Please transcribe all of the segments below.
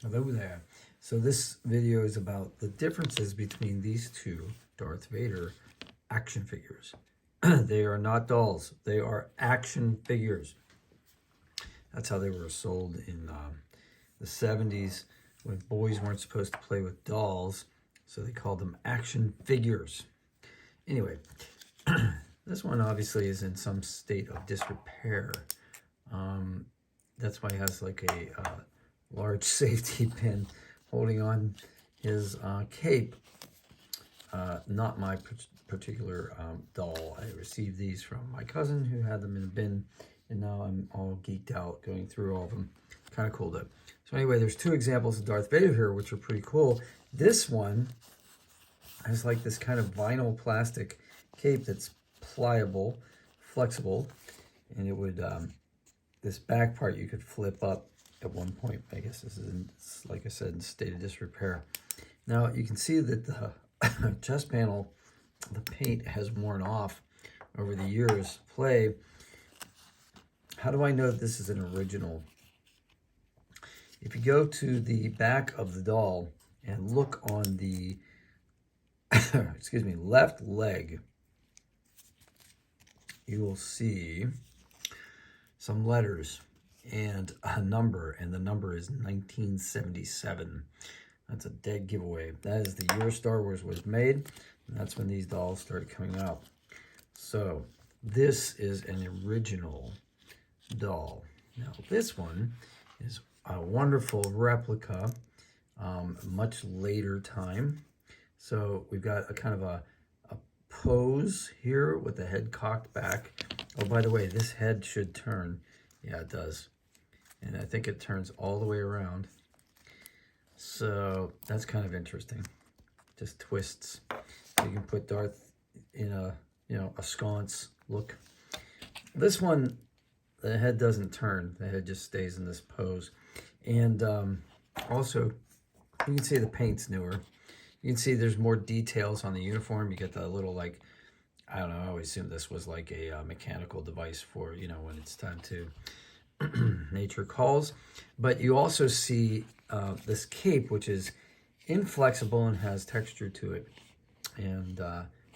Hello there. So this video is about the differences between these two Darth Vader action figures. They are not dolls. They are action figures. That's how they were sold in the 70s when boys weren't supposed to play with dolls. So they called them action figures. Anyway, this one obviously is in some state of disrepair. That's why he has like a large safety pin holding on his cape. Not my particular doll. I received these from my cousin who had them in a bin, and now I'm all geeked out going through all of them. Kind of cool though. So anyway, there's two examples of Darth Vader here, which are pretty cool. This one has like this kind of vinyl plastic cape that's pliable, flexible, and it would, this back part you could flip up at one point. I guess this is, like I said, in state of disrepair. Now you can see that the chest panel, the paint has worn off over the years of play. How do I know that this is an original? If you go to the back of the doll and look on the excuse me, left leg, you will see some letters and a number, and the number is 1977. That's a dead giveaway. That is the year Star Wars was made, and that's when these dolls started coming out. So this is an original doll. Now this one is a wonderful replica, much later time. So we've got a kind of a pose here with the head cocked back. Oh, by the way, this head should turn. Yeah, it does. And I think it turns all the way around. So that's kind of interesting. Just twists. You can put Darth in a, a sconce look. This one, the head doesn't turn. The head just stays in this pose. And also, you can see the paint's newer. You can see there's more details on the uniform. You get the little, like, I don't know, I always assume this was like a mechanical device for, when it's time to nature calls. But you also see this cape, which is inflexible and has texture to it. And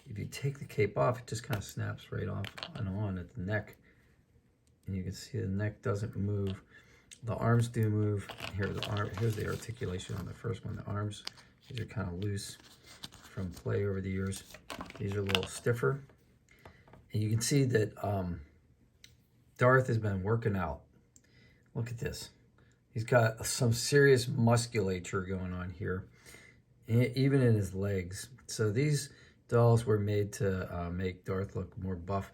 if you take the cape off, it just kind of snaps right off and on at the neck. And you can see the neck doesn't move. The arms do move. Here's the articulation on the first one. The arms, these are kind of loose from play over the years. These are a little stiffer. And you can see that Darth has been working out. Look at this. He's got some serious musculature going on here, even in his legs. So these dolls were made to make Darth look more buff.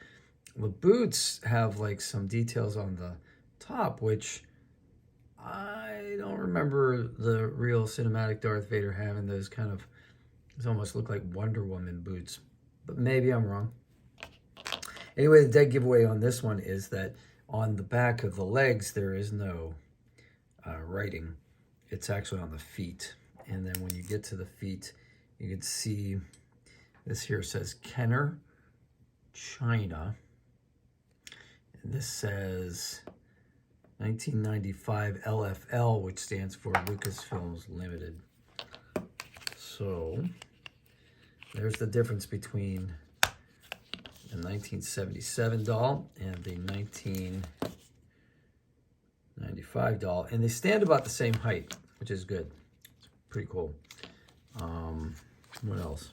The boots have like some details on the top, which I don't remember the real cinematic Darth Vader having those kind of, these almost look like Wonder Woman boots, but maybe I'm wrong. Anyway, the dead giveaway on this one is that on the back of the legs, there is no writing. It's actually on the feet. And then when you get to the feet, you can see this here says Kenner, China. And this says 1995 LFL, which stands for Lucasfilms Limited. So there's the difference between the 1977 doll and the 1995 doll. And they stand about the same height, which is good. It's pretty cool. What else?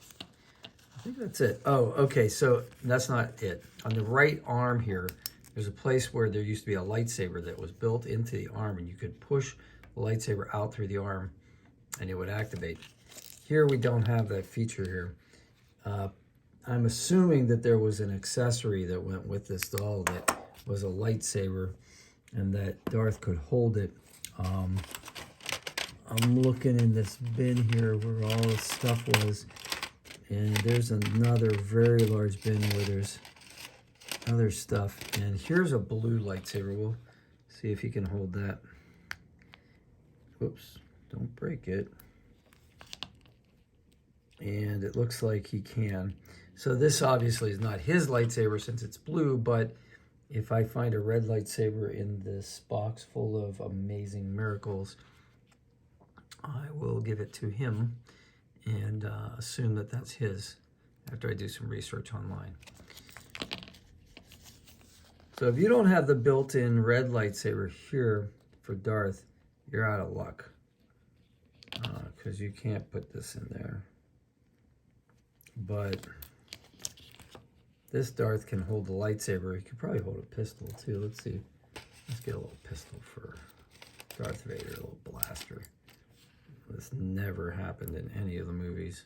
I think that's it. Oh, okay, so that's not it. On the right arm here, there's a place where there used to be a lightsaber that was built into the arm, and you could push the lightsaber out through the arm and it would activate. Here we don't have that feature here. I'm assuming that there was an accessory that went with this doll that was a lightsaber and that Darth could hold it. I'm looking in this bin here where all the stuff was, and there's another very large bin where there's other stuff. And here's a blue lightsaber. We'll see if he can hold that. Whoops, don't break it. And it looks like he can. So this obviously is not his lightsaber since it's blue, but if I find a red lightsaber in this box full of amazing miracles, I will give it to him and assume that that's his after I do some research online. So if you don't have the built-in red lightsaber here for Darth, you're out of luck. Because you can't put this in there. But this Darth can hold the lightsaber. He could probably hold a pistol too. Let's see. Let's get a little pistol for Darth Vader, a little blaster. This never happened in any of the movies.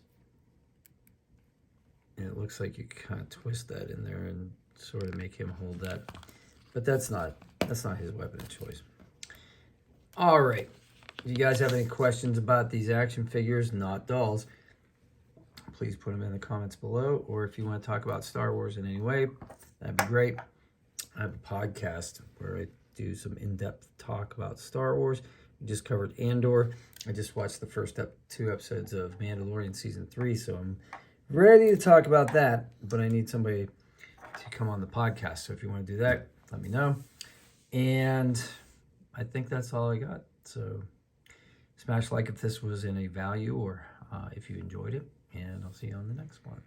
And it looks like you kind of twist that in there and sort of make him hold that. But that's not his weapon of choice. All right. If you guys have any questions about these action figures, not dolls, please put them in the comments below. Or if you want to talk about Star Wars in any way, that'd be great. I have a podcast where I do some in-depth talk about Star Wars. We just covered Andor. I just watched the first 2 episodes of Mandalorian Season 3, so I'm ready to talk about that. But I need somebody to come on the podcast. So if you want to do that, let me know. And I think that's all I got. So smash like if this was in a value or if you enjoyed it. And I'll see you on the next one.